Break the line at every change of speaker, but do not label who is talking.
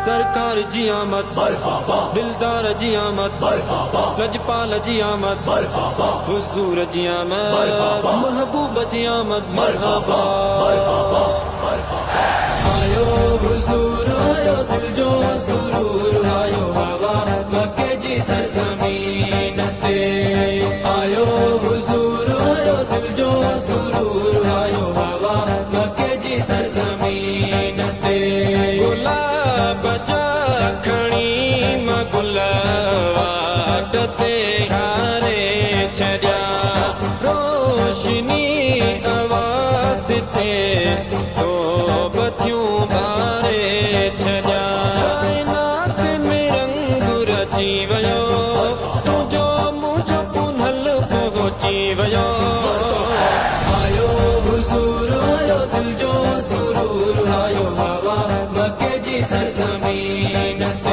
सरकार जी आमद मरहबा, दिलदार जी आमद मरहबा, लजपाल जी आमद मरहबा, हुजूर जी आमद मरहबा, महबूब जी आमद मरहबा मरहबा मरहबा। आयो हुजूर आयो दिल जो सुरूर आयो हवा मक्के जी सरजमीन ते। आयो हुजूर आयो दिल जो सुरूर आयो हवा मक्के जी सरजमीन ते। गुलाब जा खणी मां गुलाब ते हारे छॾिया रोशनी आवाज़ ते तो बथियूं ॿारे छॾिया। काइनात में रंग रची वियो तुंहिंजो मुंहिंजो पुनल पहुची वियो। आयो हुजूर आयो दिल जो सुरूर आयो हवा मक्के जी सरजमीन।